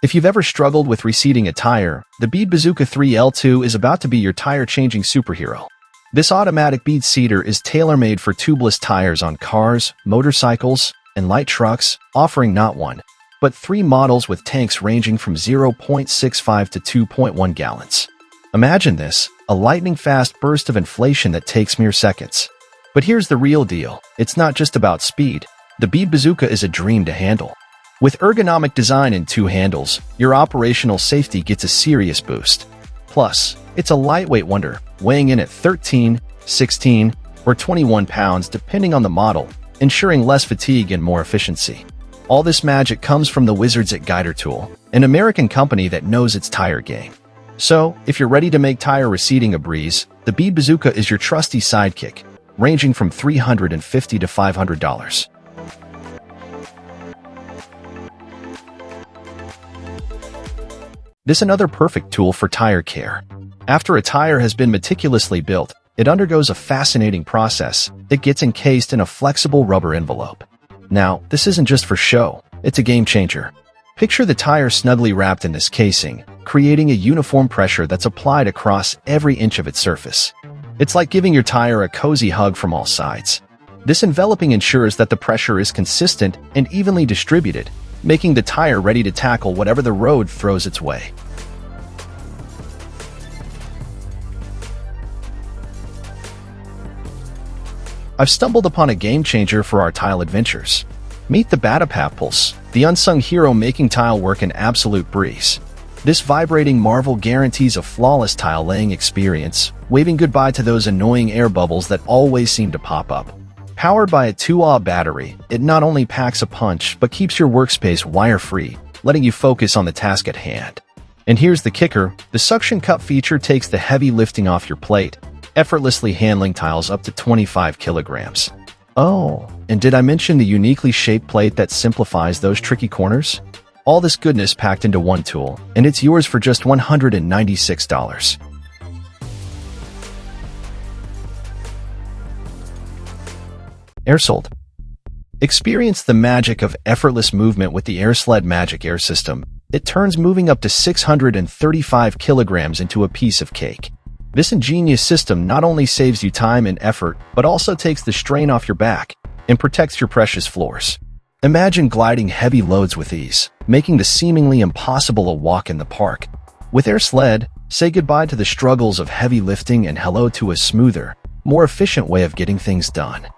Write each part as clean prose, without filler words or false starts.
If you've ever struggled with reseating a tire, the Bead Bazooka 3L2 is about to be your tire-changing superhero. This automatic bead seater is tailor-made for tubeless tires on cars, motorcycles, and light trucks, offering not one, but 3 models with tanks ranging from 0.65 to 2.1 gallons. Imagine this, a lightning-fast burst of inflation that takes mere seconds. But here's the real deal, it's not just about speed. The Bead Bazooka is a dream to handle. With ergonomic design and 2 handles, your operational safety gets a serious boost. Plus, it's a lightweight wonder, weighing in at 13, 16, or 21 pounds depending on the model, ensuring less fatigue and more efficiency. All this magic comes from the wizards at Guider Tool, an American company that knows its tire game. So, if you're ready to make tire reseating a breeze, the Bead Bazooka is your trusty sidekick, ranging from $350 to $500. This is another perfect tool for tire care. After a tire has been meticulously built, it undergoes a fascinating process. It gets encased in a flexible rubber envelope. Now, this isn't just for show, it's a game changer. Picture the tire snugly wrapped in this casing, creating a uniform pressure that's applied across every inch of its surface. It's like giving your tire a cozy hug from all sides. This enveloping ensures that the pressure is consistent and evenly distributed, making the tire ready to tackle whatever the road throws its way. I've stumbled upon a game-changer for our tile adventures. Meet the BATTIPAV Pulse, the unsung hero making tile work an absolute breeze. This vibrating marvel guarantees a flawless tile laying experience, waving goodbye to those annoying air bubbles that always seem to pop up. Powered by a 2Ah battery, it not only packs a punch but keeps your workspace wire-free, letting you focus on the task at hand. And here's the kicker, the suction cup feature takes the heavy lifting off your plate, effortlessly handling tiles up to 25 kilograms. Oh, and did I mention the uniquely shaped plate that simplifies those tricky corners? All this goodness packed into one tool, and it's yours for just $196. AIRSLED. Experience the magic of effortless movement with the AIRSLED Magic Air System. It turns moving up to 635 kilograms into a piece of cake. This ingenious system not only saves you time and effort, but also takes the strain off your back and protects your precious floors. Imagine gliding heavy loads with ease, making the seemingly impossible a walk in the park. With AIRSLED, say goodbye to the struggles of heavy lifting and hello to a smoother, more efficient way of getting things done.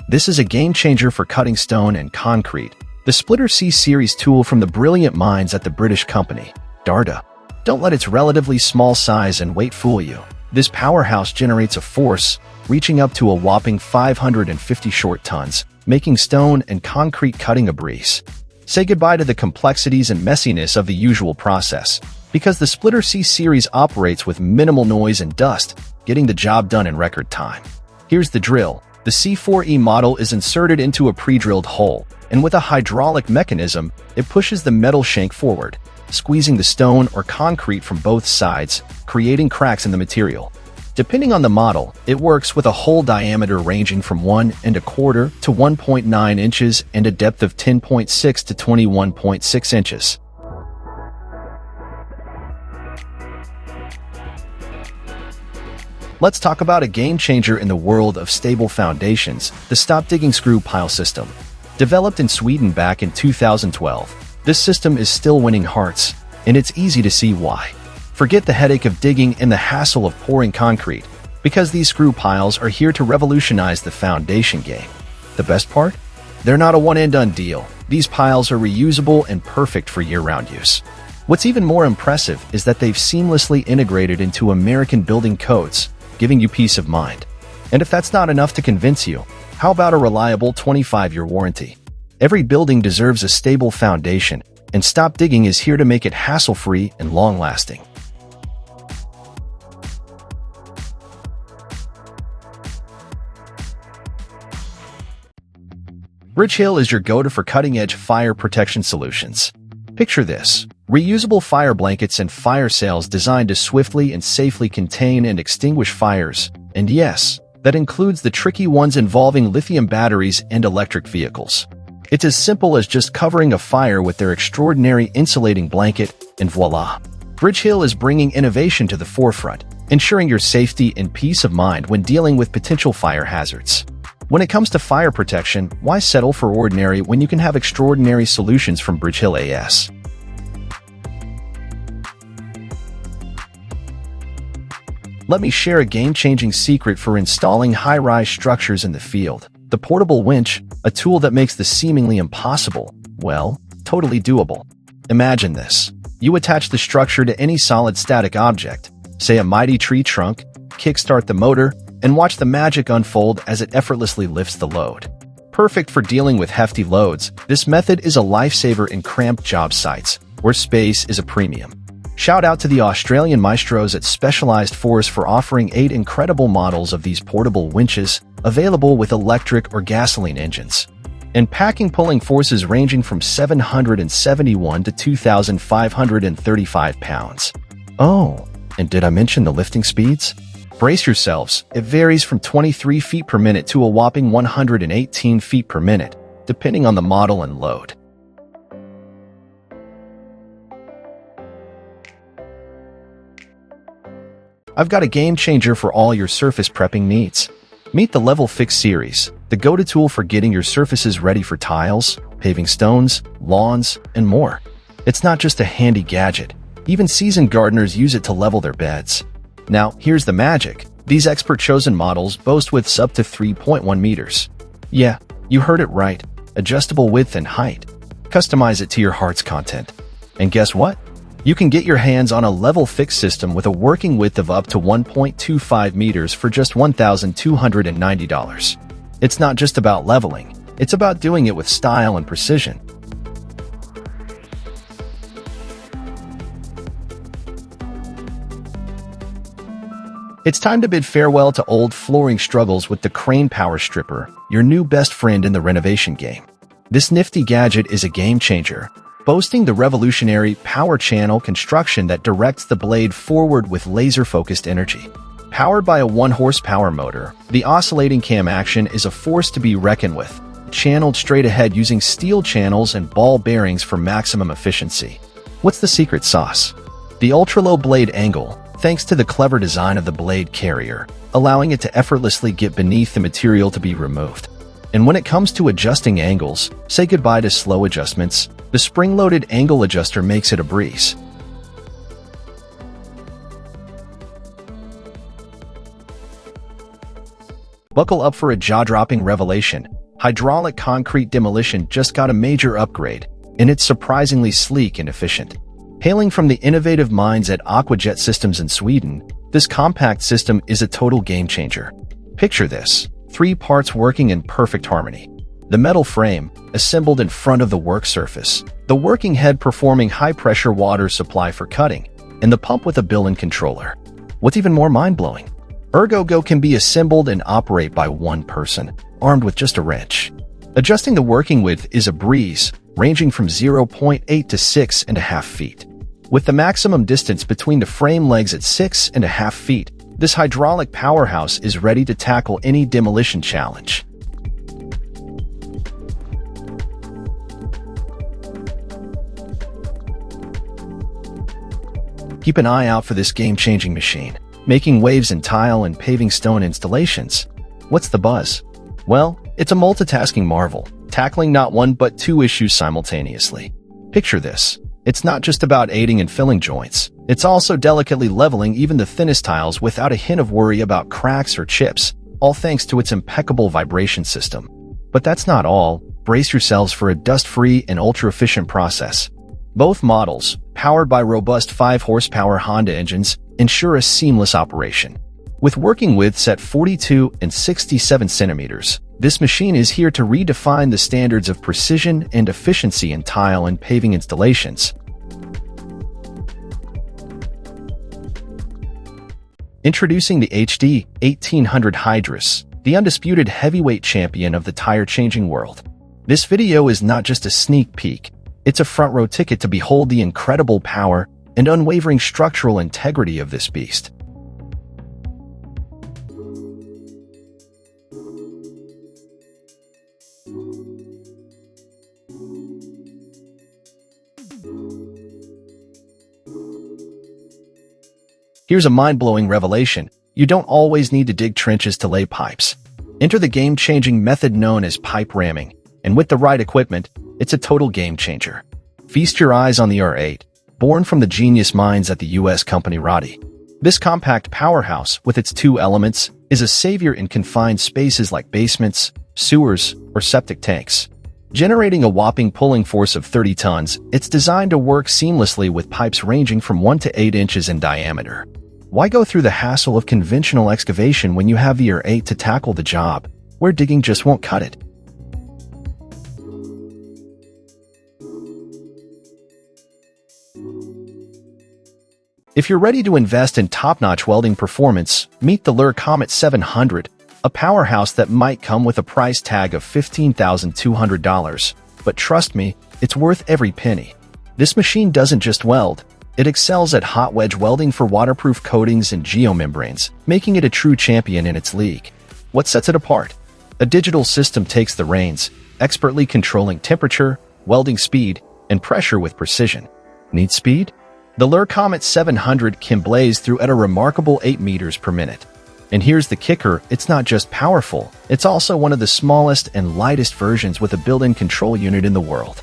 This is a game-changer for cutting stone and concrete, the Splitter C-Series tool from the brilliant minds at the British company, DARDA. Don't let its relatively small size and weight fool you. This powerhouse generates a force reaching up to a whopping 550 short tons, making stone and concrete cutting a breeze. Say goodbye to the complexities and messiness of the usual process, because the Splitter C-Series operates with minimal noise and dust, getting the job done in record time. Here's the drill. The C4E model is inserted into a pre-drilled hole, and with a hydraulic mechanism, it pushes the metal shank forward, squeezing the stone or concrete from both sides, creating cracks in the material. Depending on the model, it works with a hole diameter ranging from 1¼ to 1.9 inches and a depth of 10.6 to 21.6 inches. Let's talk about a game-changer in the world of stable foundations, the STOPDIGGING screw pile system. Developed in Sweden back in 2012, this system is still winning hearts, and it's easy to see why. Forget the headache of digging and the hassle of pouring concrete, because these screw piles are here to revolutionize the foundation game. The best part? They're not a one-and-done deal. These piles are reusable and perfect for year-round use. What's even more impressive is that they've seamlessly integrated into American building codes, giving you peace of mind. And if that's not enough to convince you, how about a reliable 25-year warranty? Every building deserves a stable foundation, and STOPDIGGING is here to make it hassle-free and long-lasting. BRIDGEHILL is your go-to for cutting-edge fire protection solutions. Picture this: reusable fire blankets and fire sails designed to swiftly and safely contain and extinguish fires, And yes, that includes the tricky ones involving lithium batteries and electric vehicles. It's as simple as just covering a fire with their extraordinary insulating blanket, and voila! BRIDGEHILL is bringing innovation to the forefront, ensuring your safety and peace of mind when dealing with potential fire hazards. When it comes to fire protection, why settle for ordinary when you can have extraordinary solutions from BRIDGEHILL AS? Let me share a game-changing secret for installing high-rise structures in the field. The portable winch, a tool that makes the seemingly impossible, well, totally doable. Imagine this. You attach the structure to any solid static object, say a mighty tree trunk, kickstart the motor, and watch the magic unfold as it effortlessly lifts the load. Perfect for dealing with hefty loads, this method is a lifesaver in cramped job sites, where space is a premium. Shout out to the Australian maestros at Specialized Force for offering 8 incredible models of these portable winches, available with electric or gasoline engines. And packing pulling forces ranging from 771 to 2,535 pounds. Oh, and did I mention the lifting speeds? Brace yourselves, it varies from 23 feet per minute to a whopping 118 feet per minute, depending on the model and load. I've got a game changer for all your surface prepping needs. Meet the Levelfix series, the go-to tool for getting your surfaces ready for tiles, paving stones, lawns, and more. It's not just a handy gadget. Even seasoned gardeners use it to level their beds. Now, here's the magic. These expert-chosen models boast widths up to 3.1 meters. Yeah, you heard it right. Adjustable width and height. Customize it to your heart's content. And guess what? You can get your hands on a Levelfix system with a working width of up to 1.25 meters for just $1,290. It's not just about leveling, it's about doing it with style and precision. It's time to bid farewell to old flooring struggles with the CRAIN Power Stripper, your new best friend in the renovation game. This nifty gadget is a game changer, boasting the revolutionary power channel construction that directs the blade forward with laser-focused energy. Powered by a 1-horsepower motor, the oscillating cam action is a force to be reckoned with, channeled straight ahead using steel channels and ball bearings for maximum efficiency. What's the secret sauce? The ultra-low blade angle, thanks to the clever design of the blade carrier, allowing it to effortlessly get beneath the material to be removed. And when it comes to adjusting angles, say goodbye to slow adjustments. The spring-loaded angle adjuster makes it a breeze. Buckle up for a jaw-dropping revelation. Hydraulic concrete demolition just got a major upgrade, and it's surprisingly sleek and efficient. Hailing from the innovative minds at Aqua Jet Systems in Sweden, this compact system is a total game-changer. Picture this. 3 parts working in perfect harmony. The metal frame, assembled in front of the work surface, the working head performing high-pressure water supply for cutting, and the pump with a built-in controller. What's even more mind-blowing? ERGO can be assembled and operate by one person, armed with just a wrench. Adjusting the working width is a breeze, ranging from 0.8 to 6.5 feet. With the maximum distance between the frame legs at 6.5 feet, this hydraulic powerhouse is ready to tackle any demolition challenge. Keep an eye out for this game-changing machine, making waves in tile and paving stone installations. What's the buzz? Well, it's a multitasking marvel, tackling not one but 2 issues simultaneously. Picture this. It's not just about aiding and filling joints. It's also delicately leveling even the thinnest tiles without a hint of worry about cracks or chips, all thanks to its impeccable vibration system. But that's not all. Brace yourselves for a dust-free and ultra-efficient process. Both models, powered by robust 5-horsepower Honda engines, ensure a seamless operation. With working widths at 42 and 67 centimeters, this machine is here to redefine the standards of precision and efficiency in tile and paving installations. Introducing the HD 1800 Hydrus, the undisputed heavyweight champion of the tire-changing world. This video is not just a sneak peek, it's a front-row ticket to behold the incredible power and unwavering structural integrity of this beast. Here's a mind-blowing revelation. You don't always need to dig trenches to lay pipes. Enter the game-changing method known as pipe ramming, and with the right equipment, it's a total game-changer. Feast your eyes on the R8, born from the genius minds at the U.S. company RADI. This compact powerhouse, with its two elements, is a savior in confined spaces like basements, sewers, or septic tanks. Generating a whopping pulling force of 30 tons, it's designed to work seamlessly with pipes ranging from 1 to 8 inches in diameter. Why go through the hassle of conventional excavation when you have the R8 to tackle the job, where digging just won't cut it? If you're ready to invest in top-notch welding performance, meet the Lure Comet 700, a powerhouse that might come with a price tag of $15,200. But trust me, it's worth every penny. This machine doesn't just weld. It excels at hot wedge welding for waterproof coatings and geomembranes, making it a true champion in its league. What sets it apart? A digital system takes the reins, expertly controlling temperature, welding speed, and pressure with precision. Need speed? The Lure Comet 700 can blaze through at a remarkable 8 meters per minute. And here's the kicker, it's not just powerful, it's also one of the smallest and lightest versions with a built-in control unit in the world.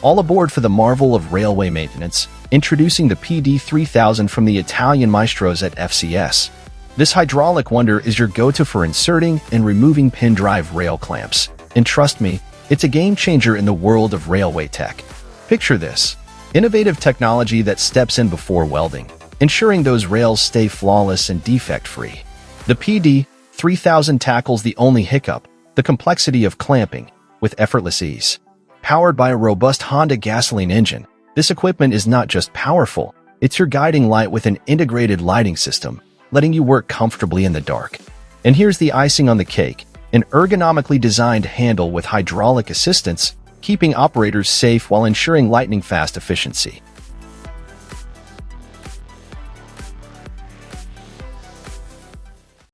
All aboard for the marvel of railway maintenance, introducing the PD3000 from the Italian maestros at FCS. This hydraulic wonder is your go-to for inserting and removing pin drive rail clamps. And trust me, it's a game-changer in the world of railway tech. Picture this: innovative technology that steps in before welding, ensuring those rails stay flawless and defect-free. The PD3000 tackles the only hiccup, the complexity of clamping, with effortless ease. Powered by a robust Honda gasoline engine, this equipment is not just powerful, it's your guiding light with an integrated lighting system, letting you work comfortably in the dark. And here's the icing on the cake: an ergonomically designed handle with hydraulic assistance, keeping operators safe while ensuring lightning-fast efficiency.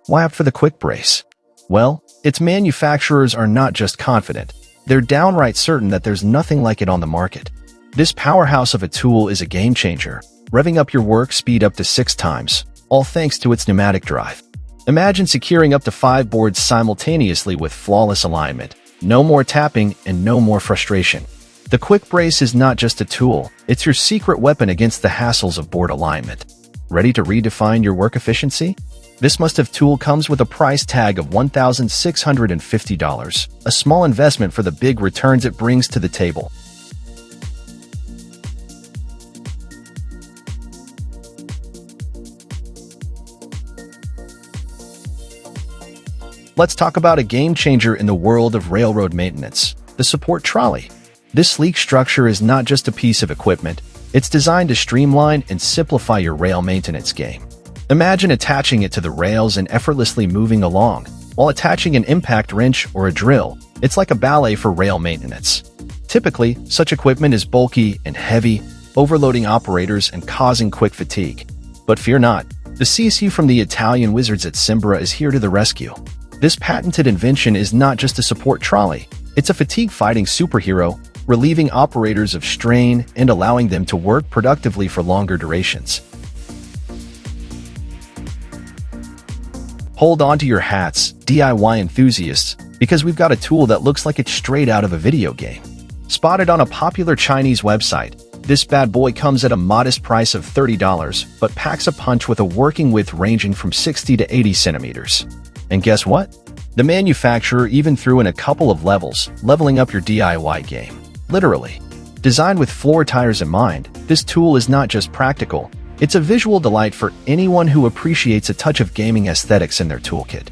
Why opt for the quick brace? Well, its manufacturers are not just confident, they're downright certain that there's nothing like it on the market. This powerhouse of a tool is a game-changer, revving up your work speed up to 6 times, all thanks to its pneumatic drive. Imagine securing up to 5 boards simultaneously with flawless alignment. No more tapping and no more frustration. The quick brace is not just a tool, it's your secret weapon against the hassles of board alignment. Ready to redefine your work efficiency? This must-have tool comes with a price tag of $1,650, a small investment for the big returns it brings to the table. Let's talk about a game-changer in the world of railroad maintenance, the support trolley. This sleek structure is not just a piece of equipment, it's designed to streamline and simplify your rail maintenance game. Imagine attaching it to the rails and effortlessly moving along. While attaching an impact wrench or a drill, it's like a ballet for rail maintenance. Typically, such equipment is bulky and heavy, overloading operators and causing quick fatigue. But fear not, the CSU from the Italian wizards at Simbra is here to the rescue. This patented invention is not just a support trolley, it's a fatigue-fighting superhero, relieving operators of strain and allowing them to work productively for longer durations. Hold on to your hats, DIY enthusiasts, because we've got a tool that looks like it's straight out of a video game. Spotted on a popular Chinese website, this bad boy comes at a modest price of $30, but packs a punch with a working width ranging from 60 to 80 centimeters. And guess what? The manufacturer even threw in a couple of levels, leveling up your DIY game. Literally. Designed with floor tires in mind, this tool is not just practical, it's a visual delight for anyone who appreciates a touch of gaming aesthetics in their toolkit.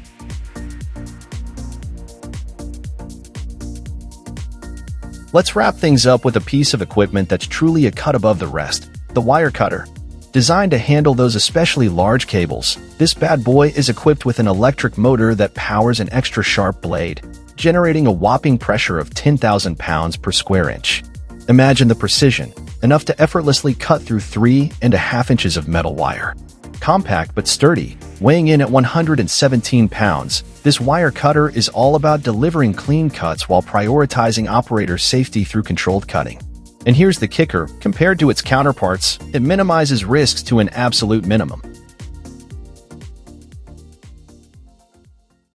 Let's wrap things up with a piece of equipment that's truly a cut above the rest, the wire cutter. Designed to handle those especially large cables, this bad boy is equipped with an electric motor that powers an extra sharp blade, generating a whopping pressure of 10,000 pounds per square inch. Imagine the precision, enough to effortlessly cut through 3.5 inches of metal wire. Compact but sturdy, weighing in at 117 pounds, this wire cutter is all about delivering clean cuts while prioritizing operator safety through controlled cutting. And here's the kicker, compared to its counterparts, it minimizes risks to an absolute minimum.